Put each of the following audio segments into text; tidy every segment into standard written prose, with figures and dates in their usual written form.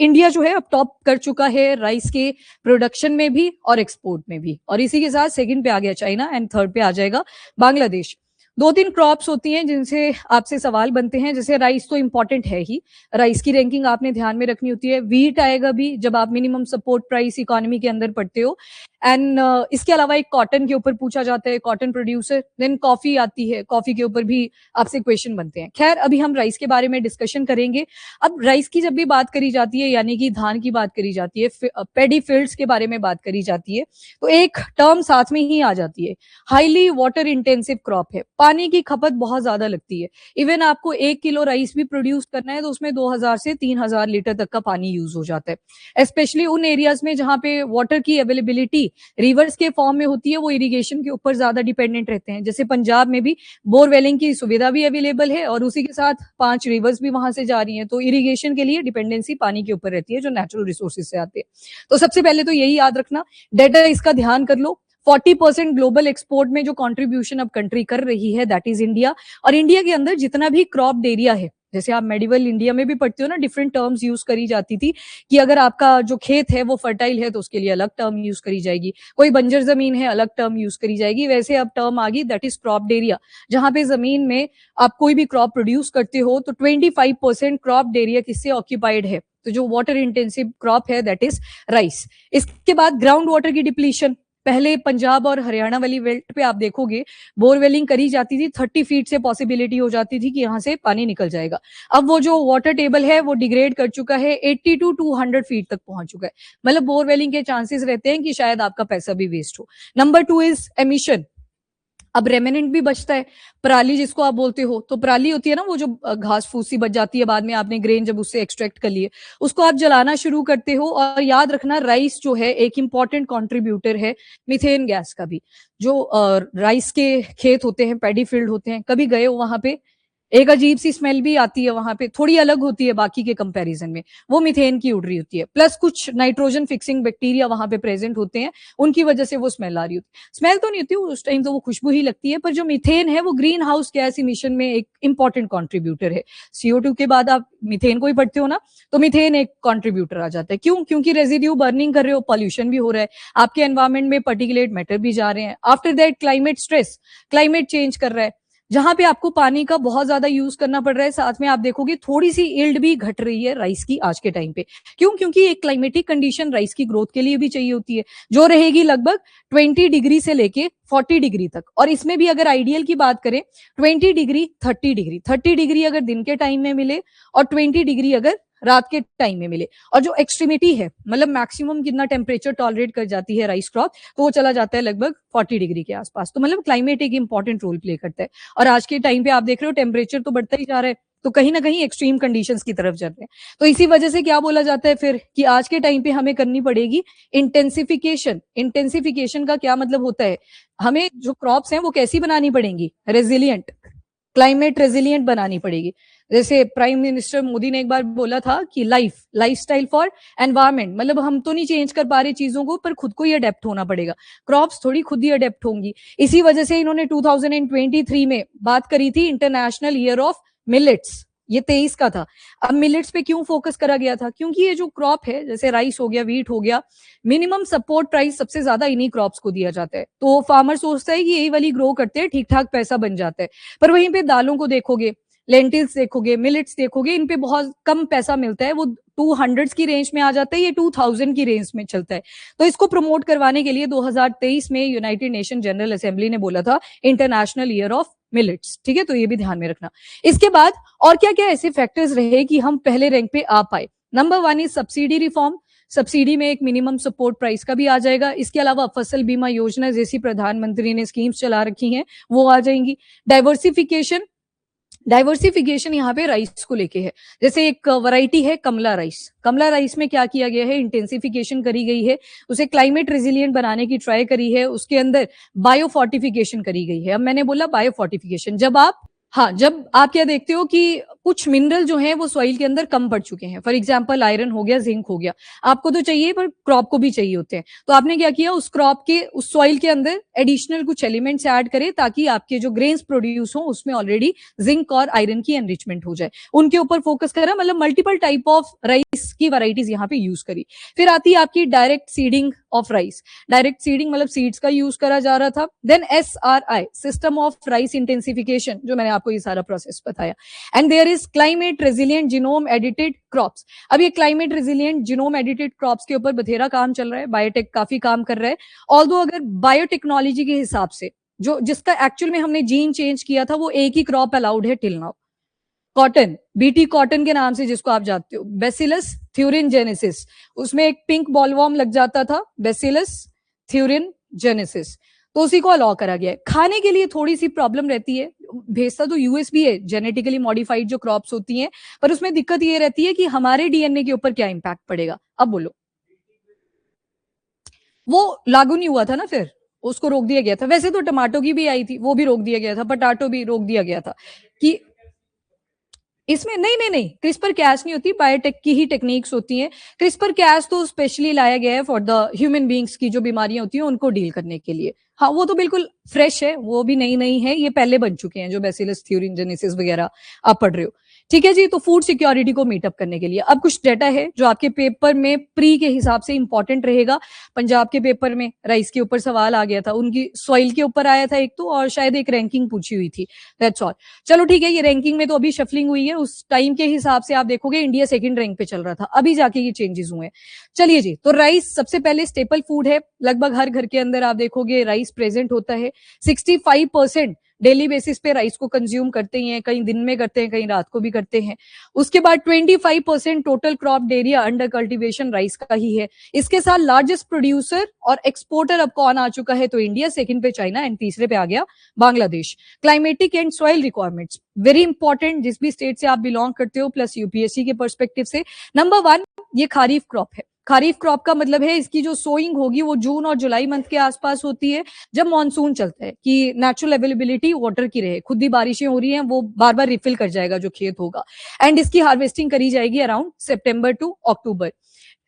India जो है अब टॉप कर चुका है राइस के प्रोडक्शन में भी और एक्सपोर्ट में भी, और इसी के साथ सेकंड पे आ गया चाइना एंड थर्ड पे आ जाएगा बांग्लादेश। दो तीन क्रॉप्स होती हैं जिनसे आपसे सवाल बनते हैं, जैसे राइस तो इंपॉर्टेंट है ही, राइस की रैंकिंग आपने ध्यान में रखनी होती है। व्हीट आएगा भी जब आप मिनिमम सपोर्ट प्राइस इकोनॉमी के अंदर पढ़ते हो। एंड इसके अलावा एक कॉटन के ऊपर पूछा जाता है, कॉटन प्रोड्यूसर। देन कॉफी आती है, कॉफी के ऊपर भी आपसे क्वेश्चन बनते हैं। खैर अभी हम राइस के बारे में डिस्कशन करेंगे। अब राइस की जब भी बात करी जाती है, यानी कि धान की बात करी जाती है, पेडी फील्ड्स के बारे में बात करी जाती है, तो एक टर्म साथ में ही आ जाती है, हाईली वाटर इंटेंसिव क्रॉप है। पानी की खपत बहुत ज्यादा लगती है। इवन आपको 1 किलो राइस भी प्रोड्यूस करना है तो उसमें 2000 से 3000 लीटर तक का पानी यूज हो जाता है। स्पेशली उन एरियाज में जहां पे वाटर की अवेलेबिलिटी रिवर्स के फॉर्म में होती है, वो इरिगेशन के ऊपर ज्यादा डिपेंडेंट रहते हैं। जैसे पंजाब में भी बोरवेलिंग की सुविधा भी अवेलेबल है और उसी के साथ 5 रिवर्स भी वहां से जा रही हैं, तो इरिगेशन के लिए डिपेंडेंसी पानी के ऊपर रहती है जो नेचुरल रिसोर्सेज से आते हैं। तो सबसे पहले तो यही याद रखना, डेटा इसका ध्यान कर लो। 40% ग्लोबल एक्सपोर्ट में जो कंट्रीब्यूशन अब कंट्री कर रही है दैट इज इंडिया। और इंडिया के अंदर जितना भी क्रॉप्ड एरिया है, जैसे आप मेडिवल इंडिया में भी पढ़ते हो ना, डिफरेंट टर्म्स यूज करी जाती थी कि अगर आपका जो खेत है वो फर्टाइल है तो उसके लिए अलग टर्म यूज करी जाएगी, कोई बंजर जमीन है अलग टर्म यूज करी जाएगी। वैसे अब टर्म आ गई दैट इज क्रॉप्ड एरिया, जहां पे जमीन में आप कोई भी क्रॉप प्रोड्यूस करते हो तो 25% क्रॉप्ड एरिया किससे ऑक्यूपाइड है, तो जो वाटर इंटेंसिव क्रॉप है दैट इज राइस। इसके बाद ग्राउंड वाटर की डिप्लीशन। पहले पंजाब और हरियाणा वाली बेल्ट पे आप देखोगे बोरवेलिंग करी जाती थी, 30 फीट से पॉसिबिलिटी हो जाती थी कि यहाँ से पानी निकल जाएगा। अब वो जो वाटर टेबल है वो डिग्रेड कर चुका है, 80 टू 200 फीट तक पहुंच चुका है। मतलब बोरवेलिंग के चांसेस रहते हैं कि शायद आपका पैसा भी वेस्ट हो। Number 2 is emission. अब रेमिनेंट भी बचता है, पराली जिसको आप बोलते हो, तो पराली होती है ना वो जो घास फूस सी बच जाती है बाद में, आपने ग्रेन जब उससे एक्सट्रैक्ट कर लिए, उसको आप जलाना शुरू करते हो। और याद रखना राइस जो है एक इंपॉर्टेंट कंट्रीब्यूटर है मीथेन गैस का भी। जो राइस के खेत होते हैं, पैडी फील्ड होते हैं, कभी गए हो वहां पे, एक अजीब सी स्मेल भी आती है वहां पे, थोड़ी अलग होती है बाकी के कंपैरिजन में, वो मीथेन की उड़ रही होती है। प्लस कुछ नाइट्रोजन फिक्सिंग बैक्टीरिया वहां पे प्रेजेंट होते हैं, उनकी वजह से वो स्मेल आ रही होती है। स्मेल तो नहीं होती उस टाइम, तो वो खुशबू ही लगती है, पर जो मीथेन है वो ग्रीन हाउस गैस इमिशन में एक इंपॉर्टेंट कॉन्ट्रीब्यूटर है। CO2 के बाद आप मीथेन को ही पढ़ते हो ना, तो मीथेन एक कॉन्ट्रीब्यूटर आ जाता है। क्यों? क्योंकि रेजिड्यू बर्निंग कर रहे हो, पॉल्यूशन भी हो रहा है, आपके एनवायरमेंट में पर्टिकुलेट मैटर भी जा रहे हैं। After that climate stress, climate change कर रहा है, जहां पे आपको पानी का बहुत ज्यादा यूज करना पड़ रहा है। साथ में आप देखोगे थोड़ी सी यील्ड भी घट रही है राइस की आज के टाइम पे। क्यों? क्योंकि एक क्लाइमेटिक कंडीशन राइस की ग्रोथ के लिए भी चाहिए होती है, जो रहेगी लगभग 20 डिग्री से लेके 40 डिग्री तक। और इसमें भी अगर आइडियल की बात करें, 20 डिग्री 30 डिग्री, 30 डिग्री अगर दिन के टाइम में मिले और 20 डिग्री अगर रात के टाइम में मिले। और जो एक्सट्रीमिटी है, मतलब मैक्सिमम कितना टेम्परेचर टॉलरेट कर जाती है राइस क्रॉप, तो वो चला जाता है लगभग 40 डिग्री के आसपास। तो मतलब क्लाइमेट एक इंपॉर्टेंट रोल प्ले करता है। और आज के टाइम पे आप देख रहे हो टेम्परेचर तो बढ़ता ही जा रहा है, तो कहीं ना कहीं एक्सट्रीम कंडीशंस की तरफ चल रहे हैं। तो इसी वजह से क्या बोला जाता है फिर कि आज के टाइम पे हमें करनी पड़ेगी इंटेंसिफिकेशन। इंटेंसिफिकेशन का क्या मतलब होता है, हमें जो क्रॉप्स हैं वो कैसी बनानी पड़ेंगी, रेजिलियंट, क्लाइमेट रेजिलियंट बनानी पड़ेगी। जैसे प्राइम मिनिस्टर मोदी ने एक बार बोला था कि लाइफस्टाइल फॉर एनवायरमेंट, मतलब हम तो नहीं चेंज कर पा रहे चीजों को, पर खुद को ही अडेप्ट होना पड़ेगा। क्रॉप्स थोड़ी खुद ही अडेप्ट होंगी। इसी वजह से इन्होंने 2023 में बात करी थी इंटरनेशनल ईयर ऑफ मिलेट्स, ये 23 का था। अब मिलेट्स पे क्यों फोकस करा गया था? क्योंकि ये जो क्रॉप है, जैसे राइस हो गया, व्हीट हो गया, मिनिमम सपोर्ट प्राइस सबसे ज्यादा इन्हीं क्रॉप्स को दिया जाता है। तो फार्मर सोचता है कि यही वाली ग्रो करते हैं, ठीक ठाक पैसा बन जाता है। पर वहीं पे दालों को देखोगे, लेंटिल्स देखोगे, मिलेट्स देखोगे, इन पे बहुत कम पैसा मिलता है, वो 200 की रेंज में आ जाता है, ये 2000 की रेंज में चलता है। तो इसको प्रमोट करवाने के लिए 2023 में यूनाइटेड नेशन जनरल असेंबली ने बोला था इंटरनेशनल ईयर ऑफ मिलेट्स। ठीक है, तो ये भी ध्यान में रखना। इसके बाद और क्या क्या ऐसे फैक्टर्स रहे कि हम पहले रैंक पे आ पाए? Number 1 is subsidy reform. Subsidy में एक मिनिमम सपोर्ट प्राइस का भी आ जाएगा। इसके अलावा फसल बीमा योजना जैसी प्रधानमंत्री ने स्कीम्स चला रखी हैं, वो आ जाएंगी। डाइवर्सिफिकेशन यहाँ पे राइस को लेके है। जैसे एक वैरायटी है कमला राइस, कमला राइस में क्या किया गया है, इंटेंसिफिकेशन करी गई है, उसे क्लाइमेट रेजिलियंट बनाने की ट्राई करी है, उसके अंदर बायो फोर्टिफिकेशन करी गई है। अब मैंने बोला बायो फोर्टिफिकेशन, जब आप क्या देखते हो कि कुछ मिनरल जो है वो सॉइल के अंदर कम पड़ चुके हैं। फॉर एग्जाम्पल आयरन हो गया, जिंक हो गया, आपको तो चाहिए पर क्रॉप को भी चाहिए होते हैं। तो आपने क्या किया, उस क्रॉप के उस सॉइल के अंदर एडिशनल कुछ एलिमेंट्स ऐड करे ताकि आपके जो ग्रेन्स प्रोड्यूस हो उसमें ऑलरेडी जिंक और आयरन की एनरिचमेंट हो जाए, उनके ऊपर फोकस करा। मतलब मल्टीपल टाइप ऑफ राइस की वैरायटीज यहाँ पे यूज करी। फिर आती है आपकी direct seeding of rice. Direct seeding मतलब सीड्स का यूज करा जा रहा था। Then SRI, system of rice intensification, जो मैंने आपको ये सारा प्रोसेस बताया। And there is climate resilient genome edited crops. अब ये climate resilient genome edited crops के ऊपर बथेरा काम चल रहा है, बायोटेक काफी काम कर रहा है। ऑल्दो अगर बायोटेक्नोलॉजी के हिसाब से जो जिसका एक्चुअल में हमने जीन चेंज किया था वो एक ही क्रॉप अलाउड है till now, cotton, BT cotton के नाम से जिसको आप जानते हो, बेसिलस थ्यूरिनजेनेसिस। उसमें एक पिंक बॉलवॉर्म लग जाता था, बेसिलस थ्यूरिनजेनेसिस, तो उसी को अलाउ करा गया है। खाने के लिए थोड़ी सी प्रॉब्लम रहती है, भेजता तो यूएस भी है, जेनेटिकली मॉडिफाइड जो क्रॉप्स होती हैं, पर उसमें दिक्कत ये रहती है कि हमारे डीएनए के ऊपर क्या इंपैक्ट पड़ेगा। अब बोलो, वो लागू नहीं हुआ था ना, फिर उसको रोक दिया गया था। वैसे तो टमाटो की भी आई थी, वो भी रोक दिया गया था, पटाटो भी रोक दिया गया था कि इसमें नहीं क्रिस्पर कैस नहीं होती, बायोटेक की ही टेक्निक्स होती हैं। क्रिस्पर कैस तो स्पेशली लाया गया है फॉर द ह्यूमन बींग्स की जो बीमारियां होती हैं उनको डील करने के लिए। हाँ, वो तो बिल्कुल फ्रेश है, वो भी नई है, ये पहले बन चुके हैं जो बेसिलस थ्यूरिनजेनेसिस वगैरह आप पढ़ रहे हो। ठीक है जी, तो फूड सिक्योरिटी को मीटअप करने के लिए अब कुछ डाटा है जो आपके पेपर में प्री के हिसाब से इंपॉर्टेंट रहेगा। पंजाब के पेपर में राइस के ऊपर सवाल आ गया था, उनकी सॉइल के ऊपर आया था एक तो, और शायद एक रैंकिंग पूछी हुई थी, दैट्स ऑल। चलो ठीक है, ये रैंकिंग में तो अभी शफलिंग हुई है, उस टाइम के हिसाब से आप देखोगे इंडिया सेकंड रैंक पे चल रहा था, अभी जाके ये चेंजेस हुए हैं। चलिए जी, तो राइस सबसे पहले स्टेपल फूड है, लगभग हर घर के अंदर आप देखोगे राइस प्रेजेंट होता है। 65% डेली बेसिस पे राइस को कंज्यूम करते ही हैं, कहीं दिन में करते हैं, कहीं रात को भी करते हैं। उसके बाद 25% total crop area under cultivation rice का ही है। इसके साथ लार्जेस्ट प्रोड्यूसर और एक्सपोर्टर अब कौन आ चुका है, तो इंडिया, सेकंड पे चाइना एंड तीसरे पे आ गया Bangladesh. Climatic and soil requirements very important, जिस भी स्टेट से आप बिलोंग करते हो, प्लस यूपीएससी के पर्सपेक्टिव से। नंबर 1 ये खारीफ क्रॉप है। खारीफ क्रॉप का मतलब है इसकी जो सोइंग होगी वो जून और जुलाई मंथ के आसपास होती है, जब मॉनसून चलता है, कि नेचुरल अवेलेबिलिटी वाटर की रहे, खुद ही बारिशें हो रही हैं, वो बार बार रिफिल कर जाएगा जो खेत होगा। एंड इसकी हार्वेस्टिंग करी जाएगी around September to October.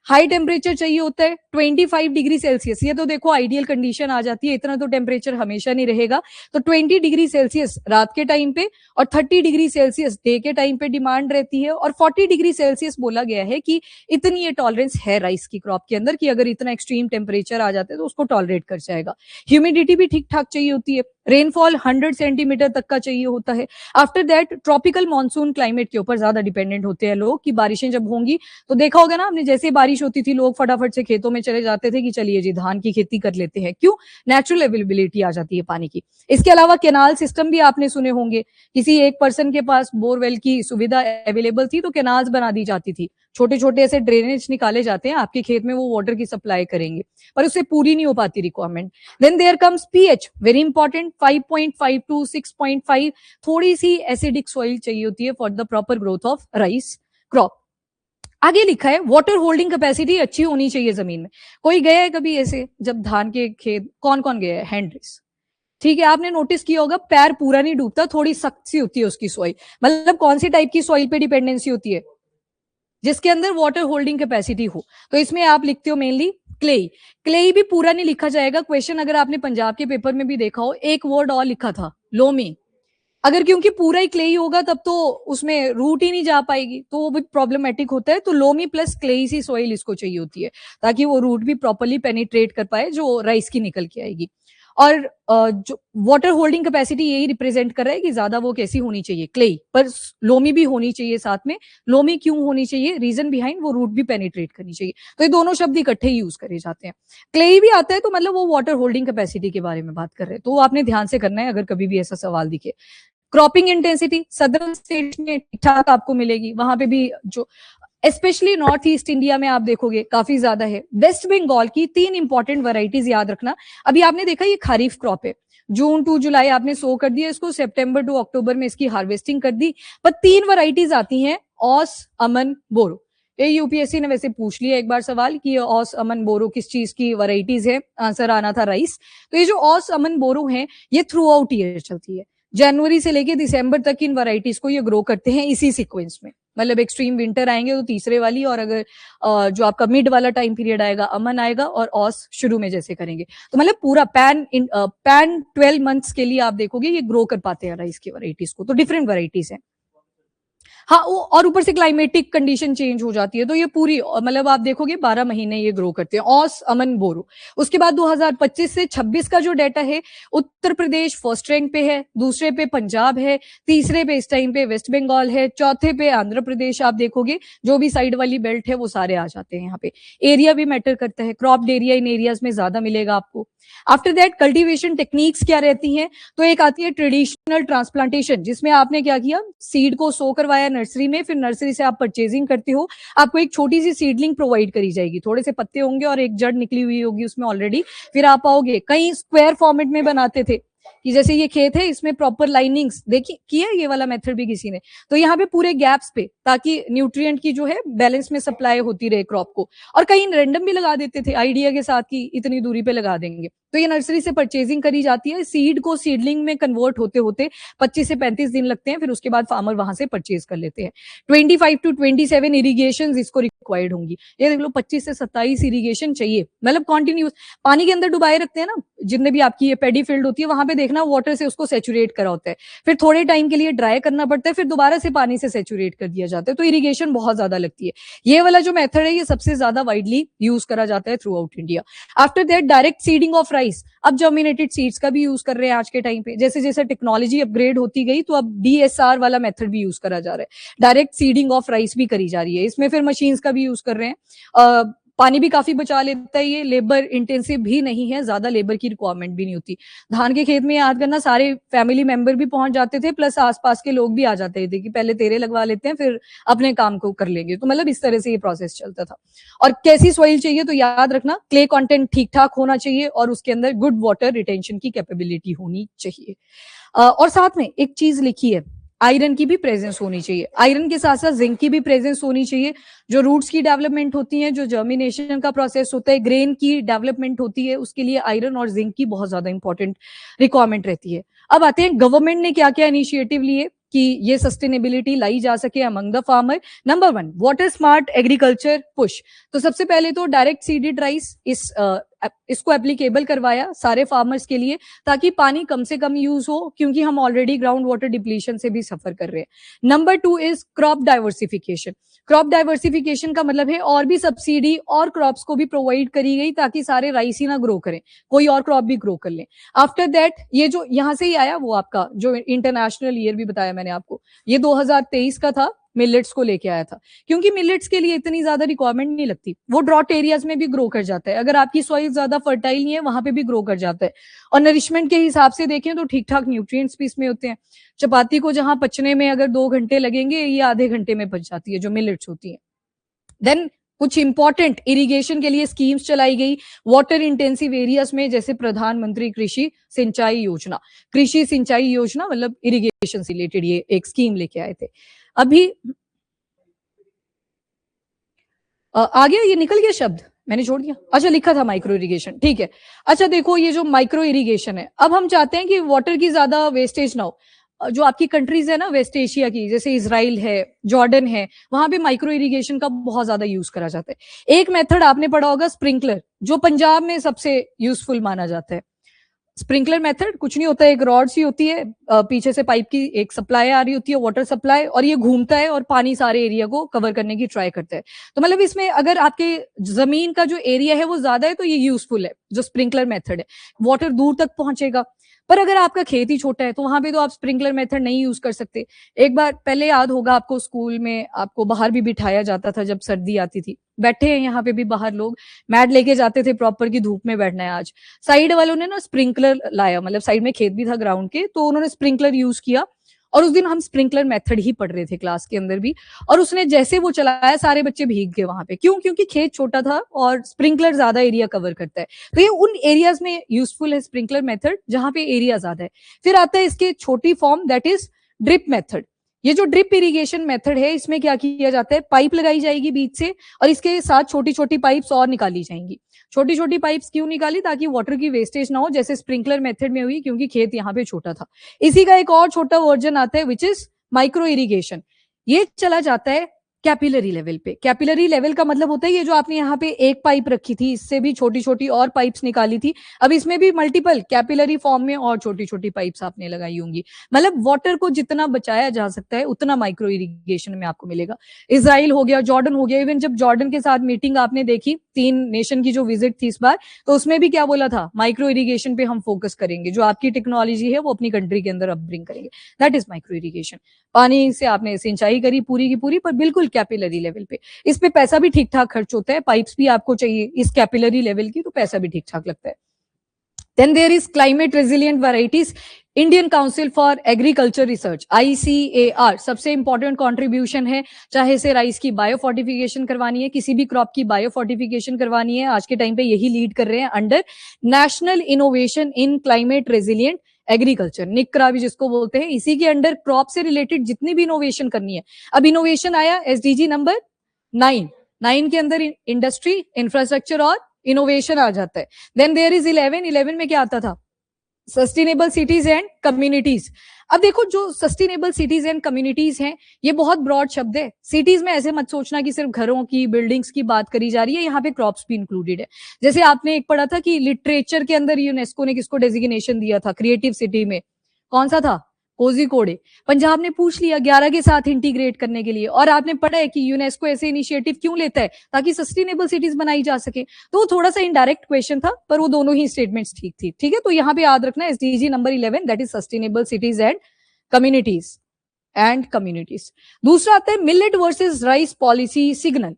High temperature चाहिए होता है 25 डिग्री सेल्सियस, ये तो देखो आइडियल कंडीशन आ जाती है, इतना तो टेम्परेचर हमेशा नहीं रहेगा। तो 20 डिग्री सेल्सियस रात के टाइम पे और 30 डिग्री सेल्सियस डे के टाइम पे डिमांड रहती है। और 40 डिग्री सेल्सियस बोला गया है कि इतनी ये टॉलरेंस है राइस की क्रॉप के अंदर कि अगर इतना एक्सट्रीम टेम्परेचर आ जाता है तो उसको टॉलरेट कर जाएगा। ह्यूमिडिटी भी ठीक ठाक चाहिए होती है, रेनफॉल 100 सेंटीमीटर तक का चाहिए होता है। After that tropical monsoon climate के ऊपर ज्यादा डिपेंडेंट होते हैं लोग, कि बारिशें जब होंगी तो देखा होगा ना आपने, जैसे बारिश होती थी लोग फटाफट से खेतों में चले जाते थे कि चलिए जी धान की खेती कर लेते हैं, क्यों, नेचुरल अवेलेबिलिटी आ जाती है पानी की। इसके अलावा कैनाल सिस्टम भी आपने सुने होंगे, किसी एक पर्सन के पास बोरवेल की सुविधा अवेलेबल थी तो कैनाल्स बना दी जाती थी, छोटे छोटे ऐसे ड्रेनेज निकाले जाते हैं आपके खेत में, वो वाटर की सप्लाई करेंगे, पर उससे पूरी नहीं हो पाती requirement. Then there comes pH, very important, 5.5 to 6.5, थोड़ी सी एसिडिक सॉइल चाहिए होती है for the proper growth of rice crop. आगे लिखा है वाटर होल्डिंग कैपेसिटी अच्छी होनी चाहिए जमीन में। कोई गया है कभी ऐसे जब धान के खेत, कौन कौन गया है, हैंड रेस। ठीक है, आपने नोटिस किया होगा पैर पूरा नहीं डूबता, थोड़ी सख्त सी होती है उसकी सॉइल। मतलब कौन सी टाइप की सॉइल पे डिपेंडेंसी होती है, जिसके अंदर वाटर होल्डिंग कैपेसिटी हो। तो इसमें आप लिखते हो मेनली क्लेई। क्लेई भी पूरा नहीं लिखा जाएगा, क्वेश्चन अगर आपने पंजाब के पेपर में भी देखा हो, एक वर्ड और लिखा था, लोमी। अगर क्योंकि पूरा ही क्लेई होगा तब तो उसमें रूट ही नहीं जा पाएगी, तो वो भी प्रॉब्लमेटिक होता है। तो लोमी प्लस क्लेई सी सॉइल इसको चाहिए होती है ताकि वो रूट भी प्रॉपरली पेनिट्रेट कर पाए जो राइस की निकल के आएगी। और जो वाटर होल्डिंग कैपेसिटी यही रिप्रेजेंट कर रहा है कि ज्यादा वो कैसी होनी चाहिए, क्लेई, पर लोमी भी होनी चाहिए साथ में। लोमी क्यों होनी चाहिए, रीजन बिहाइंड, वो रूट भी पेनिट्रेट करनी चाहिए। तो ये दोनों शब्द इकट्ठे यूज करे जाते हैं। क्लेई भी आता है तो मतलब वो वाटर होल्डिंग कैपेसिटी के बारे में बात कर रहे हैं, तो वो आपने ध्यान से करना है अगर कभी भी ऐसा सवाल दिखे। क्रॉपिंग इंटेंसिटी सदर्न स्टेट्स में ठीक ठाक आपको मिलेगी, वहां पे भी जो स्पेशली नॉर्थ ईस्ट इंडिया में आप देखोगे काफी ज्यादा है। वेस्ट बंगाल की 3 इंपॉर्टेंट वैरायटीज याद रखना। अभी आपने देखा ये खरीफ क्रॉप है, जून टू जुलाई आपने सो कर दिया इसको, सितंबर टू अक्टूबर में इसकी हार्वेस्टिंग कर दी। पर 3 वैरायटीज आती हैं, औस, अमन, बोरो। ये यूपीएससी ने वैसे पूछ लिया एक बार सवाल कि औस, अमन, बोरो किस चीज की वैरायटीज है, आंसर आना था राइस। तो ये जो औस, अमन, बोरो है ये थ्रू आउट ईयर चलती है। जनवरी से लेके दिसंबर तक इन वैरायटीज को ये ग्रो करते हैं इसी सीक्वेंस में। मतलब एक्सट्रीम विंटर आएंगे तो तीसरे वाली, और अगर जो आपका मिड वाला टाइम पीरियड आएगा अमन आएगा, और ऑस शुरू में जैसे करेंगे। तो मतलब पूरा पैन 12 मंथ्स के लिए आप देखोगे ये ग्रो कर पाते हैं राइस की वैरायटीज को। तो डिफरेंट वैरायटीज हैं। हाँ, और ऊपर से क्लाइमेटिक कंडीशन चेंज हो जाती है, तो ये पूरी मतलब आप देखोगे 12 महीने ये ग्रो करते हैं, औस अमन बोरो। उसके बाद 2025 से 26 का जो डाटा है, उत्तर प्रदेश फर्स्ट रैंक पे है, दूसरे पे पंजाब है, तीसरे पे इस टाइम पे वेस्ट बंगाल है, चौथे पे आंध्र प्रदेश। आप देखोगे जो भी साइड वाली बेल्ट है वो सारे आ जाते हैं यहाँ पे। एरिया भी मैटर करता है, क्रॉप्ड एरिया इन एरियाज में ज्यादा मिलेगा आपको। आफ्टर दैट कल्टीवेशन टेक्निक्स क्या रहती हैं, तो एक आती है ट्रेडिशनल ट्रांसप्लांटेशन, जिसमें आपने क्या किया, सीड को सो करवाया नर्सरी में, फिर नर्सरी से आप परचेजिंग करते हो, आपको एक छोटी सी सीडलिंग प्रोवाइड करी जाएगी, थोड़े से पत्ते होंगे और एक जड़ निकली हुई होगी उसमें ऑलरेडी। फिर आप आओगे, कई स्क्वायर फॉर्मेट में बनाते थे कि जैसे ये खेत है इसमें प्रॉपर लाइनिंग्स देखिए किया, ये वाला मेथड भी किसी ने, तो यहाँ पे पूरे गैप्स पे, ताकि न्यूट्रिएंट की जो है बैलेंस में सप्लाई होती रहे क्रॉप को। और कहीं रैंडम भी लगा देते थे आइडिया के साथ कि इतनी दूरी पे लगा देंगे। तो ये नर्सरी से परचेजिंग करी जाती है, सीड को सीडलिंग में कन्वर्ट होते होते 25 से 35 दिन लगते हैं, फिर उसके बाद फार्मर वहां से परचेज कर लेते हैं। 25 to 27 इरीगेशन इसको रिक्वायर्ड होंगी। ये देख लो 25 से 27 इरीगेशन चाहिए, मतलब कॉन्टिन्यूस पानी के अंदर डुबाए रखते हैं ना, जितने भी आपकी ये पेडी फील्ड होती है वहां पे देखना वाटर से उसको सेचुरेट करा होता है, फिर थोड़े टाइम के लिए ड्राई करना पड़ता है, फिर दोबारा से पानी से सेचुरेट कर दिया जाता है, तो इरीगेशन बहुत ज्यादा लगती है। ये वाला जो मेथड है ये सबसे ज्यादा वाइडली यूज करा जाता है through out India. After that direct seeding of rice, अब जर्मिनेटेड सीड्स का भी यूज कर रहे हैं आज के टाइम पे। जैसे जैसे टेक्नोलॉजी अपग्रेड होती गई तो अब डीएसआर वाला मेथड भी यूज करा जा रहा है, डायरेक्ट सीडिंग ऑफ राइस भी करी जा रही है। इसमें फिर मशीन्स का भी यूज कर रहे हैं, पानी भी काफी बचा लेता है, ये लेबर इंटेंसिव भी नहीं है, ज्यादा लेबर की रिक्वायरमेंट भी नहीं होती। धान के खेत में याद करना सारे फैमिली मेंबर भी पहुंच जाते थे, प्लस आसपास के लोग भी आ जाते थे कि पहले तेरे लगवा लेते हैं फिर अपने काम को कर लेंगे। तो मतलब इस तरह से ये प्रोसेस चलता था। और कैसी सॉइल चाहिए, तो याद रखना क्ले कंटेंट ठीक ठाक होना चाहिए और उसके अंदर गुड वाटर रिटेंशन की कैपेबिलिटी होनी चाहिए। और साथ में एक चीज लिखी है, आयरन की भी प्रेजेंस होनी चाहिए। आयरन के साथ साथ जिंक की भी प्रेजेंस होनी चाहिए। जो रूट्स की डेवलपमेंट होती है, जो जर्मिनेशन का प्रोसेस होता है, ग्रेन की डेवलपमेंट होती है, उसके लिए आयरन और जिंक की बहुत ज्यादा इंपॉर्टेंट रिक्वायरमेंट रहती है। अब आते हैं गवर्नमेंट ने क्या क्या इनिशिएटिव लिए कि ये सस्टेनेबिलिटी लाई जा सके among the farmer. Number 1, water smart agriculture push. तो सबसे पहले तो डायरेक्ट सीडेड राइस इसको एप्लीकेबल करवाया सारे फार्मर्स के लिए, ताकि पानी कम से कम यूज हो, क्योंकि हम ऑलरेडी ग्राउंड वाटर डिप्लीशन से भी सफर कर रहे हैं। Number 2 is crop diversification. Crop diversification का मतलब है और भी सब्सिडी और क्रॉप्स को भी प्रोवाइड करी गई, ताकि सारे राइस ही ना ग्रो करें, कोई और क्रॉप भी ग्रो कर लें। आफ्टर दैट ये जो यहां से ही आया वो आपका जो इंटरनेशनल ईयर भी बताया मैंने आपको, ये 2023 का था, मिलेट्स को लेके आया था, क्योंकि मिलेट्स के लिए इतनी ज्यादा रिक्वायरमेंट नहीं लगती, वो ड्रॉट एरियाज में भी ग्रो कर जाता है, अगर आपकी सॉइल ज्यादा फर्टाइल नहीं है वहां पे भी ग्रो कर जाता है। और नरिशमेंट के हिसाब से देखें तो ठीक ठाक न्यूट्रिएंट्स भी इसमें होते हैं। चपाती को जहां पचने में अगर 2 घंटे लगेंगे, ये आधे घंटे में पच जाती है जो मिलेट्स होती है। देन कुछ इंपॉर्टेंट इरिगेशन के लिए स्कीम्स चलाई गई वाटर इंटेंसिव एरियाज में, जैसे प्रधानमंत्री कृषि सिंचाई योजना। कृषि सिंचाई योजना मतलब इरिगेशन से रिलेटेड ये एक स्कीम लेके आए थे। अभी आ गया, ये निकल गया शब्द, मैंने छोड़ दिया। अच्छा, लिखा था माइक्रो इरिगेशन, ठीक है। अच्छा देखो, ये जो माइक्रो इरिगेशन है, अब हम चाहते हैं कि वाटर की ज्यादा वेस्टेज ना हो। जो आपकी कंट्रीज है ना वेस्ट एशिया की, जैसे इजराइल है, जॉर्डन है, वहां पे माइक्रो इरिगेशन का बहुत ज्यादा यूज करा जाता है। एक मेथड आपने पढ़ा होगा स्प्रिंकलर, जो पंजाब में सबसे यूजफुल माना जाता है। स्प्रिंकलर मेथड कुछ नहीं होता है, एक रॉड सी होती है, पीछे से पाइप की एक सप्लाई आ रही होती है, वाटर सप्लाई, और ये घूमता है और पानी सारे एरिया को कवर करने की ट्राई करता है। तो मतलब इसमें अगर आपके जमीन का जो एरिया है वो ज्यादा है तो ये यूजफुल है, जो स्प्रिंकलर मेथड है, वाटर दूर तक पहुंचेगा। पर अगर आपका खेत ही छोटा है तो वहां पे तो आप स्प्रिंकलर मेथड नहीं यूज कर सकते। एक बार पहले याद होगा आपको, स्कूल में आपको बाहर भी बिठाया जाता था जब सर्दी आती थी, बैठे हैं यहाँ पे भी बाहर लोग, मैट लेके जाते थे प्रॉपर की धूप में बैठना है आज। साइड वालों ने ना स्प्रिंकलर लाया, मतलब साइड में खेत भी था ग्राउंड के, तो उन्होंने स्प्रिंकलर यूज किया, और उस दिन हम स्प्रिंकलर मेथड ही पढ़ रहे थे क्लास के अंदर भी, और उसने जैसे वो चलाया सारे बच्चे भीग गए वहां पे। क्यों? क्योंकि खेत छोटा था और स्प्रिंकलर ज्यादा एरिया कवर करता है, तो ये उन एरियाज में यूजफुल है स्प्रिंकलर मेथड जहां पे एरिया ज्यादा है। फिर आता है इसके छोटी form, that is drip method. ये जो ड्रिप इरिगेशन मेथड है, इसमें क्या किया जाता है, पाइप लगाई जाएगी बीच से और इसके साथ छोटी छोटी पाइप्स और निकाली जाएंगी। छोटी छोटी पाइप्स क्यों निकाली, ताकि वाटर की वेस्टेज ना हो, जैसे स्प्रिंकलर मेथड में हुई, क्योंकि खेत यहाँ पे छोटा था। इसी का एक और छोटा वर्जन आता है विच इज माइक्रो इरिगेशन। ये चला जाता है कैपिलरी लेवल पे। कैपिलरी लेवल का मतलब होता है ये जो आपने यहाँ पे एक पाइप रखी थी, इससे भी छोटी छोटी और पाइप्स निकाली थी, अब इसमें भी मल्टीपल कैपिलरी फॉर्म में और छोटी छोटी पाइप्स आपने लगाई होंगी। मतलब वाटर को जितना बचाया जा सकता है उतना माइक्रो इरिगेशन में आपको मिलेगा। इसराइल हो गया, जॉर्डन हो गया। इवन जब जॉर्डन के साथ मीटिंग आपने देखी, 3 नेशन की जो विजिट थी इस बार, तो उसमें भी क्या बोला था, माइक्रो इरिगेशन पे हम फोकस करेंगे, जो आपकी टेक्नोलॉजी है वो अपनी कंट्री के अंदर अपब्रिंग करेंगे। That is micro irrigation. पानी से आपने सिंचाई करी पूरी की पूरी, पर बिल्कुल कैपिलरी लेवल पे। इस पे पैसा भी ठीक ठाक खर्च होता है, पाइप्स भी आपको चाहिए इस कैपिलरी लेवल की, तो पैसा भी ठीक ठाक लगता है। Then there is climate resilient varieties. Indian council for agriculture research, ICAR, सबसे इंपॉर्टेंट कंट्रीब्यूशन है। चाहे से राइस की बायोफोर्टिफिकेशन करवानी है, किसी भी क्रॉप की बायोफोर्टिफिकेशन करवानी है, आज के टाइम पे यही लीड कर रहे हैं under national innovation in climate resilient agriculture, निकरा भी जिसको बोलते हैं। इसी के अंडर क्रॉप से रिलेटेड जितनी भी इनोवेशन करनी है। अब इनोवेशन आया SDG नंबर 9 के अंदर इंडस्ट्री, इंफ्रास्ट्रक्चर और इनोवेशन आ जाता है। देन देयर इज 11 में क्या आता था, सस्टेनेबल सिटीज एंड कम्युनिटीज। अब देखो, जो सस्टेनेबल सिटीज एंड कम्युनिटीज हैं, ये बहुत ब्रॉड शब्द है। सिटीज में ऐसे मत सोचना कि सिर्फ घरों की, बिल्डिंग्स की बात करी जा रही है, यहाँ पे क्रॉप्स भी इंक्लूडेड है। जैसे आपने एक पढ़ा था कि लिटरेचर के अंदर यूनेस्को ने किसको डेजिग्नेशन दिया था क्रिएटिव सिटी में, कौन सा था, कोझिकोड। पंजाब ने पूछ लिया 11 के साथ इंटीग्रेट करने के लिए। और आपने पढ़ा है कि यूनेस्को ऐसे इनिशिएटिव क्यों लेता है, ताकि सस्टेनेबल सिटीज बनाई जा सके। तो वो थोड़ा सा इनडायरेक्ट क्वेश्चन था, पर वो दोनों ही स्टेटमेंट्स ठीक थी। ठीक है, तो यहाँ पे याद रखना SDG number 11, that is sustainable cities and communities. दूसरा आता है millet versus rice policy signal.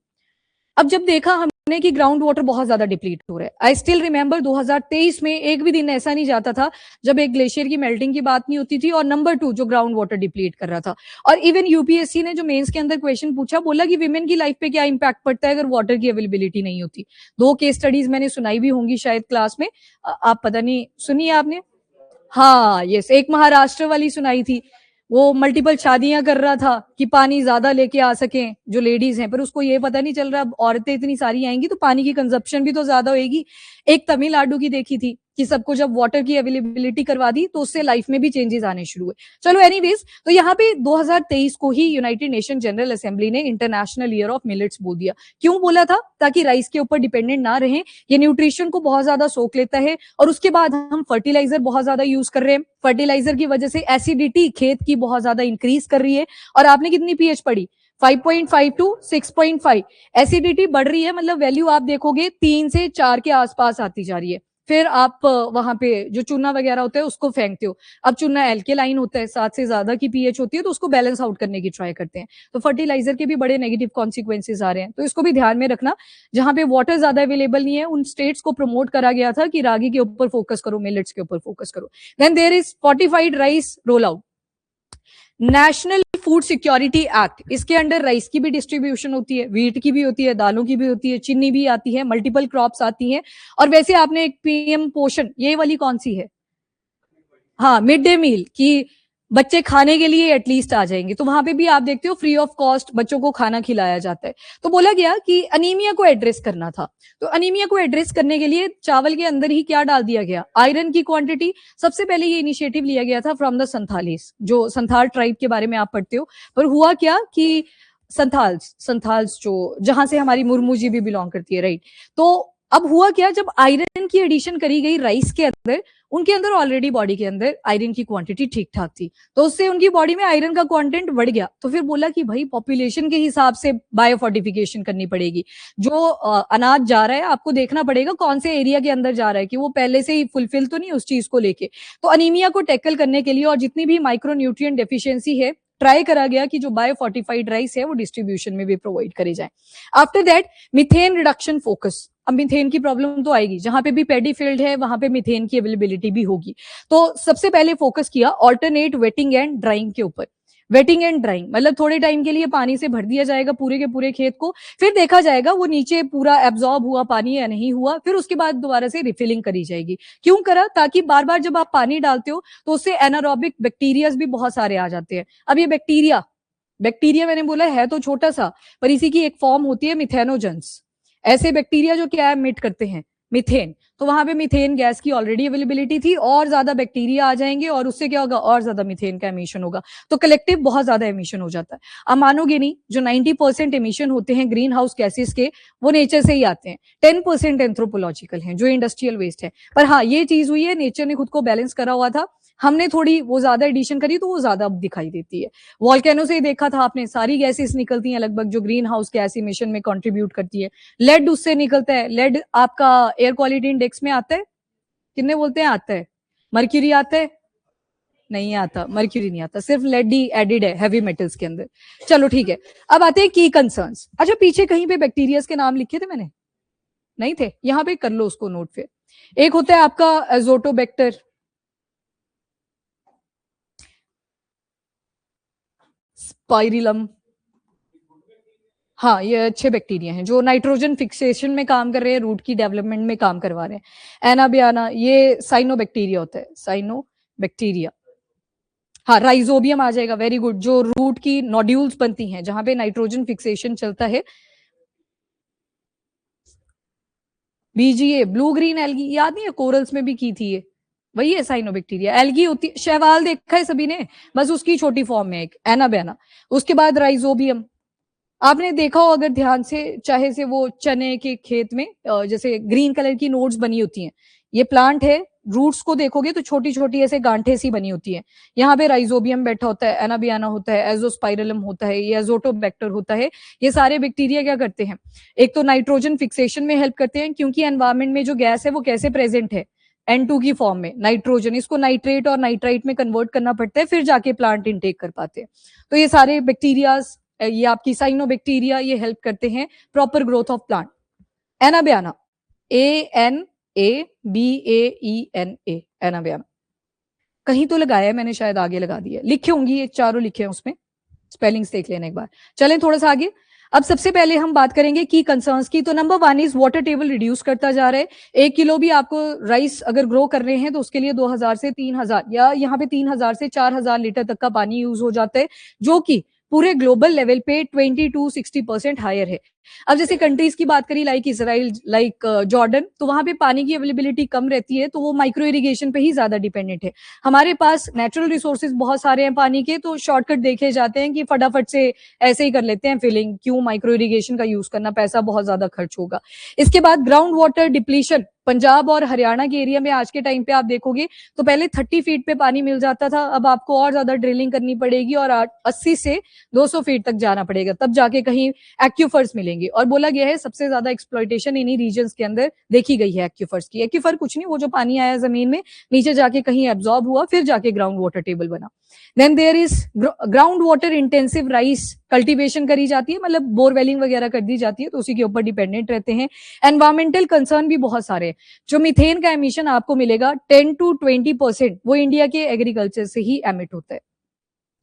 अब जब देखा हमने कि ग्राउंड वाटर बहुत ज्यादा डिप्लीट हो रहा है, आई स्टिल रिमेंबर 2023 में एक भी दिन ऐसा नहीं जाता था जब एक ग्लेशियर की मेल्टिंग की बात नहीं होती थी, और नंबर 2 जो ग्राउंड वाटर डिप्लीट कर रहा था। और इवन UPSC ने जो मेंस के अंदर क्वेश्चन पूछा, बोला कि विमेन की लाइफ पे क्या इंपैक्ट पड़ता है अगर वाटर की अवेलेबिलिटी नहीं होती। 2 केस स्टडीज मैंने सुनाई भी होंगी शायद क्लास में, आप पता नहीं सुनी है आपने। हाँ यस, एक महाराष्ट्र वाली सुनाई थी, वो मल्टीपल शादियां कर रहा था कि पानी ज्यादा लेके आ सके जो लेडीज हैं, पर उसको ये पता नहीं चल रहा अब औरतें इतनी सारी आएंगी तो पानी की कंजप्शन भी तो ज्यादा होगी। एक तमिलनाडु की देखी थी कि सबको जब वाटर की अवेलेबिलिटी करवा दी तो उससे लाइफ में भी चेंजेस आने शुरू हुए। चलो एनीवेज, तो यहाँ पे 2023 को ही यूनाइटेड नेशन जनरल असेंबली ने इंटरनेशनल ईयर ऑफ मिलेट्स बोल दिया। क्यों बोला था, ताकि राइस के ऊपर डिपेंडेंट ना रहे, ये न्यूट्रिशन को बहुत ज्यादा सोख लेता है। और उसके बाद हम फर्टिलाइजर बहुत ज्यादा यूज कर रहे हैं, फर्टिलाइजर की वजह से एसिडिटी खेत की बहुत ज्यादा इंक्रीज कर रही है। और आपने कितनी पीएच पढ़ी, 5.5 टू 6.5 एसिडिटी बढ़ रही है, मतलब वैल्यू आप देखोगे 3 से 4 के आसपास आती जा रही है। फिर आप वहां पे जो चूना वगैरह होता है उसको फेंकते हो, अब चूना एल्केलाइन होता है, 7 से ज्यादा की पीएच होती है, तो उसको बैलेंस आउट करने की ट्राई करते हैं। तो फर्टिलाइजर के भी बड़े नेगेटिव कॉन्सिक्वेंसेज आ रहे हैं, तो इसको भी ध्यान में रखना। जहां पे वाटर ज्यादा अवेलेबल नहीं है, उन स्टेट्स को प्रमोट करा गया था कि रागी के ऊपर फोकस करो, मिलेट्स के ऊपर फोकस करो। Then there is fortified rice roll out, national food security act, इसके अंडर राइस की भी डिस्ट्रीब्यूशन होती है, व्हीट की भी होती है, दालों की भी होती है, चीनी भी आती है, मल्टीपल क्रॉप्स आती हैं। और वैसे आपने एक PM पोषण, ये वाली कौन सी है, हाँ मिड डे मील, की बच्चे खाने के लिए एटलीस्ट आ जाएंगे, तो वहां पे भी आप देखते हो फ्री ऑफ कॉस्ट बच्चों को खाना खिलाया जाता है। तो बोला गया कि अनीमिया को एड्रेस करना था, तो अनीमिया को एड्रेस करने के लिए चावल के अंदर ही क्या डाल दिया गया, आयरन की क्वांटिटी। सबसे पहले ये इनिशिएटिव लिया गया था फ्रॉम द संथालीस, जो संथाल ट्राइब के बारे में आप पढ़ते हो। पर हुआ क्या कि संथाल्स जो जहां से हमारी मुर्मू जी भी बिलोंग करती है, राइट। तो अब हुआ क्या, जब आयरन की एडिशन करी गई राइस के अंदर, उनके अंदर ऑलरेडी बॉडी के अंदर आयरन की क्वांटिटी ठीक ठाक थी, तो उससे उनकी बॉडी में आयरन का कंटेंट बढ़ गया। तो फिर बोला कि भाई पॉपुलेशन के हिसाब से बायोफोर्टिफिकेशन करनी पड़ेगी। जो अनाज जा रहा है आपको देखना पड़ेगा कौन से एरिया के अंदर जा रहा है, कि वो पहले से ही फुलफिल तो नहीं उस चीज को लेके। तो अनीमिया को टैकल करने के लिए और जितनी भी माइक्रोन्यूट्रिएंट डेफिशिएंसी है, ट्राई करा गया कि जो बायोफोर्टिफाइड राइस है वो डिस्ट्रीब्यूशन में भी प्रोवाइड करे जाए। After that methane reduction focus, अब मिथेन की प्रॉब्लम तो आएगी, जहां पे भी पैडी फील्ड है वहां पे मिथेन की अवेलेबिलिटी भी होगी। तो सबसे पहले फोकस किया ऑल्टरनेट वेटिंग एंड ड्राइंग के ऊपर। वेटिंग एंड ड्राइंग, मतलब थोड़े टाइम के लिए पानी से भर दिया जाएगा पूरे के पूरे खेत को, फिर देखा जाएगा वो नीचे पूरा एब्जॉर्ब हुआ पानी या नहीं हुआ, फिर उसके बाद दोबारा से रिफिलिंग करी जाएगी। क्यों करा? ताकि बार बार जब आप पानी डालते हो तो उससे एनारोबिक बैक्टीरियाज भी बहुत सारे आ जाते हैं। अब ये बैक्टीरिया बैक्टीरिया मैंने बोला है तो छोटा सा, पर इसी की एक फॉर्म होती है मिथेनोजेंस। ऐसे बैक्टीरिया जो क्या एमिट करते हैं? मिथेन। तो वहां पे मिथेन गैस की ऑलरेडी अवेलेबिलिटी थी, और ज्यादा बैक्टीरिया आ जाएंगे और उससे क्या होगा? और ज्यादा मिथेन का एमिशन होगा, तो कलेक्टिव बहुत ज्यादा एमिशन हो जाता है। अब मानोगे नहीं, जो 90% एमिशन होते हैं ग्रीन हाउस गैसेस के, वो नेचर से ही आते हैं। 10% एंथ्रोपोलॉजिकल हैं, जो इंडस्ट्रियल वेस्ट है। पर हाँ, ये चीज हुई है, नेचर ने खुद को बैलेंस करा हुआ था, हमने थोड़ी वो ज्यादा एडिशन करी तो वो ज्यादा अब दिखाई देती है। वॉल्केनो से ही देखा था आपने, सारी गैसेस निकलती हैं लगभग जो ग्रीन हाउस गैस इमिशन में कंट्रीब्यूट करती है। लेड उससे निकलता है। लेड आपका एयर क्वालिटी इंडेक्स में आता है, कितने बोलते हैं आता है? मर्क्यूरी आता है? नहीं आता, मर्क्यूरी नहीं आता, सिर्फ लेड ही एडिड है हैवी मेटल्स के अंदर। चलो ठीक है, अब आते हैं की कंसर्न्स। अच्छा, पीछे कहीं पे बैक्टीरिया के नाम लिखे थे मैंने? नहीं थे? यहां पे कर लो उसको नोट। फिर एक होता है आपका एजोटोबैक्टर, स्पाइरिलम। हाँ, ये अच्छे बैक्टीरिया हैं जो नाइट्रोजन फिक्सेशन में काम कर रहे हैं, रूट की डेवलपमेंट में काम करवा रहे हैं। एनाबियाना, ये साइनोबैक्टीरिया होता है, साइनोबैक्टीरिया। हाँ, राइजोबियम आ जाएगा, वेरी गुड, जो रूट की नोड्यूल्स बनती हैं जहां पे नाइट्रोजन फिक्सेशन चलता है। बीजीए, ब्लू ग्रीन एल्गी, याद नहीं है कोरल्स में भी की थी ये? वही है साइनोबैक्टीरिया। एल्गी होती है, शैवाल देखा है सभी ने, बस उसकी छोटी फॉर्म में एक एनाबेना। उसके बाद राइजोबियम, आपने देखा हो अगर ध्यान से, चाहे से वो चने के खेत में जैसे ग्रीन कलर की नोड्स बनी होती हैं, ये प्लांट है, रूट्स को देखोगे तो छोटी छोटी ऐसे गांठे सी बनी होती है। यहाँ पे राइजोबियम बैठा होता है, एनाबियाना होता है, एजोस्पाइरलम होता है, ये एजोटोबैक्टर होता है। ये सारे बैक्टीरिया क्या करते हैं? एक तो नाइट्रोजन फिक्सेशन में हेल्प करते हैं, क्योंकि एनवायरमेंट में जो गैस है वो कैसे प्रेजेंट है? N2 की फॉर्म में, नाइट्रोजन, इसको नाइट्रेट और नाइट्राइट में कन्वर्ट करना पड़ता है, फिर जाके प्लांट इनटेक कर पाते हैं। तो ये सारे बैक्टीरियाज, ये आपकी साइनोबैक्टीरिया, ये हेल्प करते हैं proper growth of plant. Anabaena, ANABAENA, anabaena. कहीं तो लगाया है मैंने, शायद आगे लगा दिया, लिखे होंगी ये चारों, लिखे हैं उसमें, स्पेलिंग्स देख लेना एक बार। चलें थोड़ा सा आगे। अब सबसे पहले हम बात करेंगे की कंसर्न्स की। तो number 1 is water table reduce करता जा रहा है। 1 किलो भी आपको राइस अगर ग्रो कर रहे हैं तो उसके लिए 2000 से 3000 या यहाँ पे 3000 से 4000 लीटर तक का पानी यूज हो जाता है, जो कि पूरे ग्लोबल लेवल पे 20 to 60% हायर है। अब जैसे कंट्रीज की बात करी, लाइक इसराइल, लाइक जॉर्डन, तो वहां पे पानी की अवेलेबिलिटी कम रहती है, तो वो माइक्रो इरिगेशन पे ही ज्यादा डिपेंडेंट है। हमारे पास नेचुरल रिसोर्सेज बहुत सारे हैं पानी के, तो शॉर्टकट देखे जाते हैं कि फटाफट से ऐसे ही कर लेते हैं फिलिंग, क्यों माइक्रो इरिगेशन का यूज करना, पैसा बहुत ज्यादा खर्च होगा। इसके बाद ग्राउंड वाटर डिप्लीशन, पंजाब और हरियाणा के एरिया में आज के टाइम पे आप देखोगे तो पहले 30 फीट पे पानी मिल जाता था, अब आपको और ज्यादा ड्रिलिंग करनी पड़ेगी और 80 से 200 फीट तक जाना पड़ेगा, तब जाके कहीं एक्यूफर्स मिलेंगे। और बोला गया है सबसे ज्यादा एक्सप्लॉइटेशन इन्हीं रीजन्स के अंदर देखी गई है एक्यूफर्स की। एक्यूफर कुछ नहीं, वो जो पानी आया जमीन में, नीचे जाके कहीं एब्जॉर्ब हुआ, फिर जाके ग्राउंड वाटर टेबल बना। Then there is ground water intensive rice cultivation करी जाती है, मतलब बोरवेलिंग वगैरह कर दी जाती है, तो उसी के ऊपर डिपेंडेंट रहते हैं। एनवायरमेंटल कंसर्न भी बहुत सारे हैं। जो मीथेन का एमिशन आपको मिलेगा 10 to 20%, वो इंडिया के एग्रीकल्चर से ही एमिट होता है।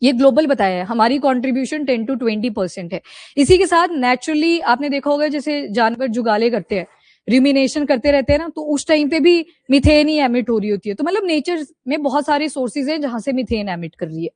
ये ग्लोबल बताया है, हमारी कंट्रीब्यूशन 10 to 20% है। इसी के साथ नेचुरली आपने देखा होगा जैसे जानवर जुगाले करते हैं, रिमिनेशन करते रहते हैं ना, तो उस टाइम पे भी मिथेन ही एमिट हो रही होती है। तो मतलब नेचर में बहुत सारे सोर्सेज हैं जहां से मिथेन एमिट कर रही है।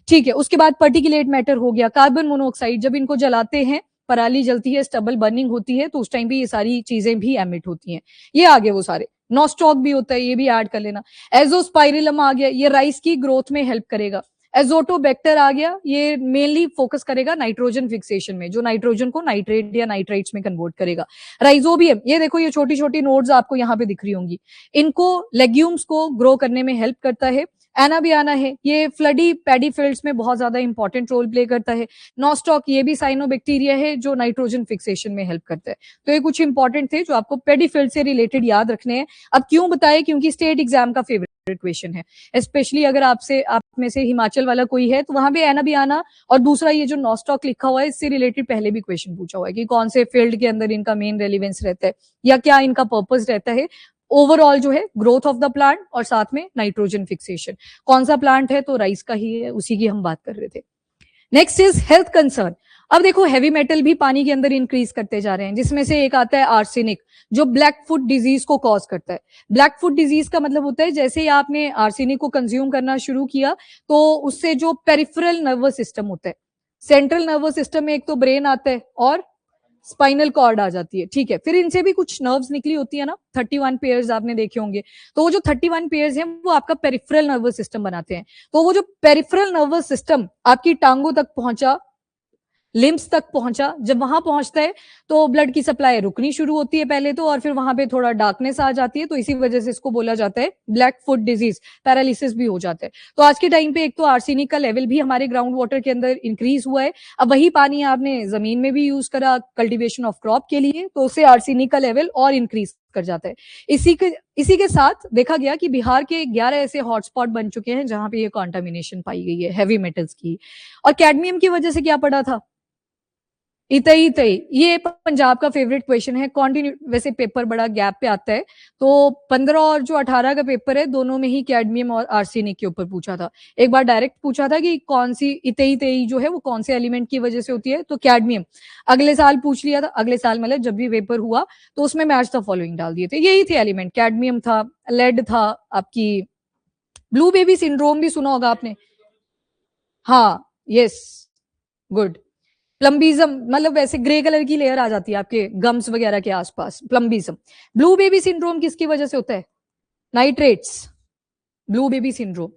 ठीक है, उसके बाद पर्टिकुलेट मैटर हो गया, कार्बन मोनोऑक्साइड, जब इनको जलाते हैं, पराली जलती है, स्टबल बर्निंग होती है, तो उस टाइम पे ये सारी चीजें भी एमिट होती हैं। ये आगे वो सारे, नॉस्टॉक भी होता है, ये भी ऐड कर लेना। एजोस्पाइरिलम आ गया, ये राइस की ग्रोथ में हेल्प करेगा। एजोटोबैक्टर आ गया, ये मेनली फोकस करेगा नाइट्रोजन फिक्सेशन में, जो नाइट्रोजन को नाइट्रेट या नाइट्राइट्स में कन्वर्ट करेगा। राइजोबियम, ये देखो ये छोटी छोटी नोड्स आपको यहाँ पे दिख रही होंगी, इनको लेग्यूम्स को ग्रो करने में हेल्प करता है। एनाबियाना है, ये फ्लडी पैडी फील्ड्स में बहुत ज्यादा इंपॉर्टेंट रोल प्ले करता है। नॉस्टॉक, ये भी साइनोबैक्टीरिया है जो नाइट्रोजन फिक्सेशन में हेल्प करता है। तो ये कुछ इंपॉर्टेंट थे जो आपको पैडी फील्ड से रिलेटेड याद रखने हैं। अब क्यों बताए? क्योंकि स्टेट एग्जाम का फेवरेट क्वेश्चन है, स्पेशली अगर आपसे, आप में से हिमाचल वाला कोई है तो वहां पे एनाबियाना और दूसरा ये जो नॉस्टॉक लिखा हुआ है, इससे रिलेटेड पहले भी क्वेश्चन पूछा हुआ है कि कौन से फील्ड के अंदर इनका मेन रेलिवेंस रहता है या क्या इनका पर्पस रहता है। ओवरऑल जो है ग्रोथ ऑफ द प्लांट और साथ में नाइट्रोजन फिक्सेशन। कौन सा प्लांट है? तो राइस का ही है, उसी की हम बात कर रहे थे। Next is health concern. अब देखो हैवी मेटल भी पानी के अंदर इंक्रीज करते जा रहे हैं, जिसमें से एक आता है आर्सेनिक, जो ब्लैक फुट डिजीज को कॉज करता है। ब्लैक फुट डिजीज का मतलब होता है जैसे ही आपने आर्सेनिक को कंज्यूम करना शुरू किया तो उससे जो पेरिफेरल नर्वस सिस्टम होता है, सेंट्रल नर्वस सिस्टम में एक तो ब्रेन आता है और स्पाइनल कॉर्ड आ जाती है, ठीक है, फिर इनसे भी कुछ नर्व्स निकली होती है ना, 31 पेयर्स आपने देखे होंगे। तो वो जो 31 पेयर्स हैं वो आपका पेरिफेरल नर्वस सिस्टम बनाते हैं। तो वो जो पेरिफेरल नर्वस सिस्टम आपकी टांगों तक पहुंचा, लिम्स तक पहुंचा, जब वहां पहुंचता है तो ब्लड की सप्लाई रुकनी शुरू होती है पहले तो, और फिर वहां पे थोड़ा डार्कनेस आ जाती है, तो इसी वजह से इसको बोला जाता है ब्लैक फुट डिजीज, पैरालिसिस भी हो जाता है। तो आज के टाइम पे एक तो आर्सेनिक का लेवल भी हमारे ग्राउंड वाटर के अंदर इंक्रीज हुआ है। अब वही पानी आपने जमीन में भी यूज करा कल्टीवेशन ऑफ क्रॉप के लिए, तो उससे आर्सेनिक का लेवल और इंक्रीज कर जाता है। इसी के साथ देखा गया कि बिहार के 11 ऐसे हॉटस्पॉट बन चुके हैं जहां पे ये कॉन्टामिनेशन पाई गई है हैवी मेटल्स की। और कैडमियम की वजह से क्या पड़ा था, इतई इतई, ये पंजाब का फेवरेट क्वेश्चन है, कॉन्टिन्यू वैसे पेपर बड़ा गैप पे आता है, तो 15 और जो 18 का पेपर है दोनों में ही कैडमियम और आर्सेनिक के ऊपर पूछा था। एक बार डायरेक्ट पूछा था कि कौन सी इतई इतई जो है वो कौन से एलिमेंट की वजह से होती है, तो कैडमियम। अगले साल पूछ लिया था, अगले साल मतलब जब भी पेपर हुआ तो उसमें मैच द फॉलोइंग डाल दिए थे, यही थे एलिमेंट, कैडमियम था, लेड था, आपकी ब्लू बेबी सिंड्रोम भी सुना होगा आपने, हाँ यस, गुड। प्लम्बिज्म मतलब वैसे ग्रे कलर की लेयर आ जाती है आपके गम्स वगैरह के आसपास, प्लम्बिज्म। ब्लू बेबी सिंड्रोम किसकी वजह से होता है, nitrates, blue baby syndrome,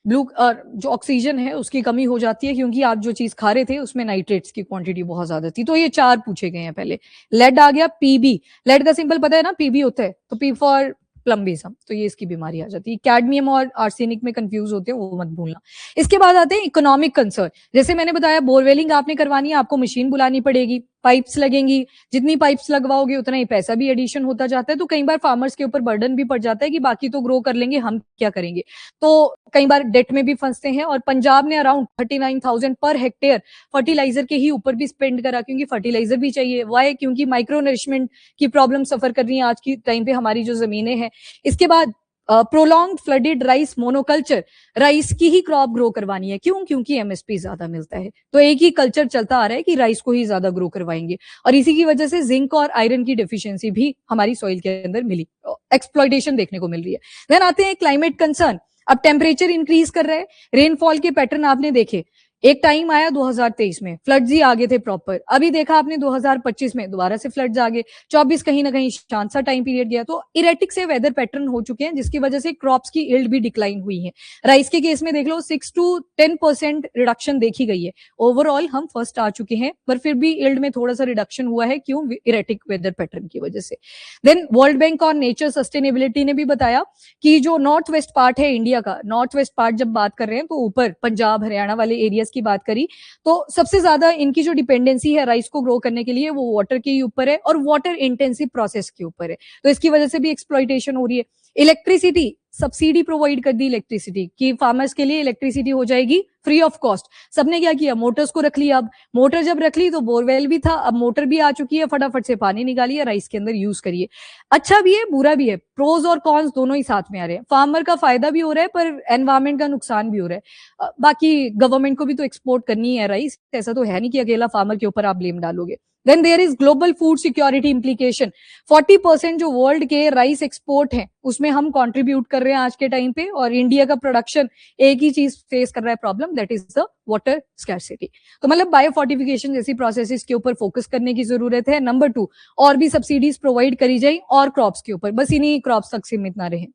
blue जो ऑक्सीजन है उसकी कमी हो जाती है क्योंकि आप जो चीज खा रहे थे उसमें नाइट्रेट्स की क्वांटिटी बहुत ज्यादा थी। तो ये 4 पूछे गए हैं पहले। लेड आ गया, पीबी, लेड का सिंपल पता है ना, पीबी होता है, तो पी फॉर प्लम्बिज्म, तो ये इसकी बीमारी आ जाती है। कैडमियम और आर्सेनिक में कंफ्यूज होते हैं, वो मत भूलना। इसके बाद आते हैं इकोनॉमिक कंसर्न। जैसे मैंने बताया बोरवेलिंग आपने करवानी है, आपको मशीन बुलानी पड़ेगी, पाइप्स लगेंगी, जितनी पाइप्स लगवाओगे उतना ही पैसा भी एडिशन होता जाता है, तो कई बार फार्मर्स के ऊपर बर्डन भी पड़ जाता है कि बाकी तो ग्रो कर लेंगे, हम क्या करेंगे, तो कई बार डेट में भी फंसते हैं। और पंजाब ने अराउंड 39,000 पर हेक्टेयर फर्टिलाइजर के ही ऊपर भी स्पेंड करा, क्योंकि फर्टिलाइजर भी चाहिए, वाई, क्योंकि माइक्रो नरिशमेंट की प्रॉब्लम सफर कर रही है आज की टाइम पे हमारी जो जमीनें हैं। इसके बाद prolong flooded rice monoculture, rice की ही क्रॉप ग्रो करवानी है, क्यों, क्योंकि एमएसपी ज्यादा मिलता है, तो एक ही कल्चर चलता आ रहा है कि राइस को ही ज्यादा ग्रो करवाएंगे, और इसी की वजह से जिंक और आयरन की डिफिशियंसी भी हमारी सॉइल के अंदर मिली, एक्सप्लॉइटेशन देखने को मिल रही है। देन आते हैं क्लाइमेट कंसर्न। अब टेम्परेचर इंक्रीज कर रहा है, रेनफॉल के पैटर्न आपने देखे, एक टाइम आया 2023 में फ्लड्स ही आगे थे प्रॉपर, अभी देखा आपने 2025 में दोबारा से फ्लड्स आ गए, 24 कहीं ना कहीं शांत सा टाइम पीरियड गया, तो इरेटिक से वेदर पैटर्न हो चुके हैं, जिसकी वजह से क्रॉप्स की यील्ड भी डिक्लाइन हुई है। राइस के केस में देख लो 6 to 10% रिडक्शन देखी गई है। ओवरऑल हम फर्स्ट आ चुके हैं, पर फिर भी यील्ड में थोड़ा सा रिडक्शन हुआ है, क्यों, इरेटिक वेदर पैटर्न की वजह से। देन वर्ल्ड बैंक और नेचर सस्टेनेबिलिटी ने भी बताया कि जो नॉर्थ वेस्ट पार्ट है इंडिया का, नॉर्थ वेस्ट पार्ट जब बात कर रहे हैं तो ऊपर पंजाब हरियाणा वाले एरियाज की बात करी, तो सबसे ज्यादा इनकी जो डिपेंडेंसी है राइस को ग्रो करने के लिए वो वाटर के ऊपर है और वाटर इंटेंसिव प्रोसेस के ऊपर है, तो इसकी वजह से भी एक्सप्लॉइटेशन हो रही है। इलेक्ट्रिसिटी, सब्सिडी प्रोवाइड कर दी इलेक्ट्रिसिटी की, फार्मर्स के लिए इलेक्ट्रिसिटी हो जाएगी फ्री ऑफ कॉस्ट। सबने क्या किया, मोटर्स को रख लिया, अब मोटर जब रख ली तो बोरवेल भी था, अब मोटर भी आ चुकी है, फटाफट से पानी निकालिए, राइस के अंदर यूज करिए। अच्छा भी है बुरा भी है, प्रोज और कॉन्स दोनों ही साथ में आ रहे हैं, फार्मर का फायदा भी हो रहा है पर एनवायरमेंट का नुकसान भी हो रहा है। बाकी गवर्नमेंट को भी तो एक्सपोर्ट करनी है राइस, ऐसा तो है नहीं कि अकेला फार्मर के ऊपर आप ब्लेम डालोगे। Then there is global food security implication, 40% जो वर्ल्ड के राइस एक्सपोर्ट है उसमें हम कंट्रीब्यूट कर रहे हैं आज के टाइम पे, और इंडिया का प्रोडक्शन एक ही चीज फेस कर रहा है problem, that is the water scarcity. तो मतलब बायोफोर्टिफिकेशन जैसी प्रोसेसेस के ऊपर फोकस करने की जरूरत है। नंबर 2, और भी सब्सिडीज प्रोवाइड करी जाए और क्रॉप्स के ऊपर, बस इन्हीं क्रॉप्स तक सीमित ना रहे।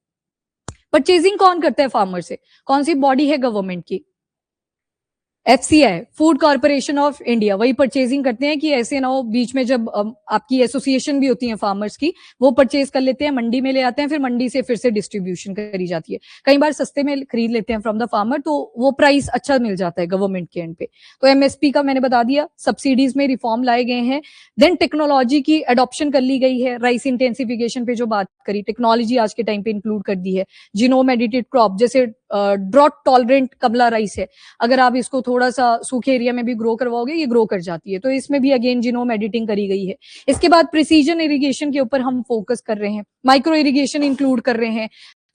परचेजिंग कौन करता है फार्मर से, कौन सी बॉडी है गवर्नमेंट की, FCI, food corporation of India, वही परचेजिंग करते हैं कि ऐसे ना हो बीच में जब आपकी एसोसिएशन भी होती है फार्मर्स की, वो परचेज कर लेते हैं, मंडी में ले आते हैं, फिर मंडी से फिर से डिस्ट्रीब्यूशन करी जाती है, कई बार सस्ते में खरीद लेते हैं फ्रॉम द फार्मर, तो वो प्राइस अच्छा मिल जाता है गवर्नमेंट के एंड पे। तो एमएसपी का मैंने बता दिया, सब्सिडीज में रिफॉर्म लाए गए हैं। देन टेक्नोलॉजी की एडॉप्शन कर ली गई है, राइस इंटेंसिफिकेशन पे जो बात करी, टेक्नोलॉजी आज के टाइम पे इंक्लूड कर दी है। जीनोम एडिटेड क्रॉप, जैसे ड्रॉट टॉलरेंट कमला राइस है, अगर आप इसको थोड़ा सा सूखे एरिया में भी ग्रो करवाओगे ये ग्रो कर जाती है, तो इसमें भी अगेन जीनोम एडिटिंग करी गई है। इसके बाद प्रिसीजन इरिगेशन के ऊपर हम फोकस कर रहे हैं, माइक्रो इरिगेशन इंक्लूड कर रहे हैं,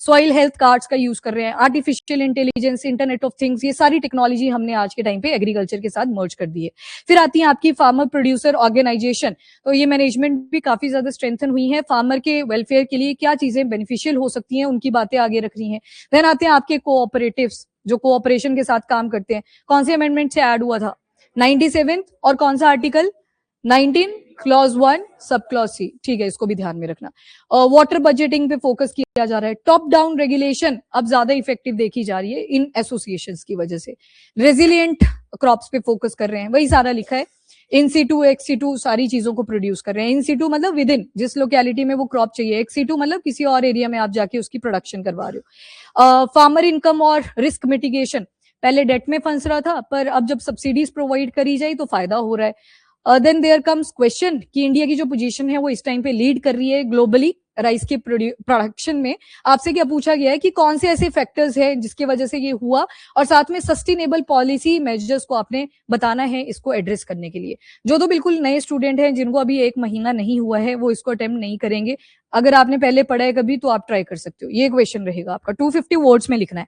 सॉइल हेल्थ कार्ड्स का यूज कर रहे हैं, artificial intelligence, internet of things, ये सारी टेक्नोलॉजी हमने आज के टाइम पे एग्रीकल्चर के साथ मर्ज कर दी है। फिर आती है आपकी फार्मर प्रोड्यूसर ऑर्गेनाइजेशन, तो ये मैनेजमेंट भी काफी ज्यादा स्ट्रेंथन हुई है, फार्मर के वेलफेयर के लिए क्या चीजें बेनिफिशियल हो सकती हैं उनकी बातें आगे रख रही हैं। देन आते हैं आपके कोऑपरेटिव्स, जो कोऑपरेशन के साथ काम करते हैं। कौन से अमेंडमेंट से ऐड हुआ था? 97 और कौन सा article? 19 clause 1 sub clause C, ठीक है, इसको भी ध्यान में रखना। वाटर बजटिंग पे फोकस किया जा रहा है। टॉप डाउन रेगुलेशन अब ज्यादा इफेक्टिव देखी जा रही है इन एसोसिएशंस की वजह से। रेजिलिएंट क्रॉप्स पे फोकस कर रहे हैं, वही सारा लिखा है। इन सीटू एक्सीटू सारी चीजों को प्रोड्यूस कर रहे हैं। इन सीटू मतलब विद इन जिस लोकेलिटी में वो क्रॉप चाहिए, एक्सीटू मतलब किसी और एरिया में आप जाके उसकी प्रोडक्शन करवा रहे हो। फार्मर इनकम और रिस्क मिटिगेशन, पहले डेट में फंस रहा था, पर अब जब सब्सिडीज प्रोवाइड करी जाए तो फायदा हो रहा है। देन देयर कम्स क्वेश्चन कि इंडिया की जो पोजीशन है वो इस टाइम पे लीड कर रही है ग्लोबली राइस के प्रोडक्शन में। आपसे क्या पूछा गया है कि कौन से ऐसे फैक्टर्स हैं जिसकी वजह से ये हुआ, और साथ में सस्टेनेबल पॉलिसी मेजर्स को आपने बताना है इसको एड्रेस करने के लिए। जो तो बिल्कुल नए स्टूडेंट हैं जिनको अभी 1 महीना नहीं हुआ है वो इसको अटेम्प्ट नहीं करेंगे। अगर आपने पहले पढ़ा है कभी तो आप ट्राई कर सकते हो। ये क्वेश्चन रहेगा आपका, 250 वर्ड्स में लिखना है।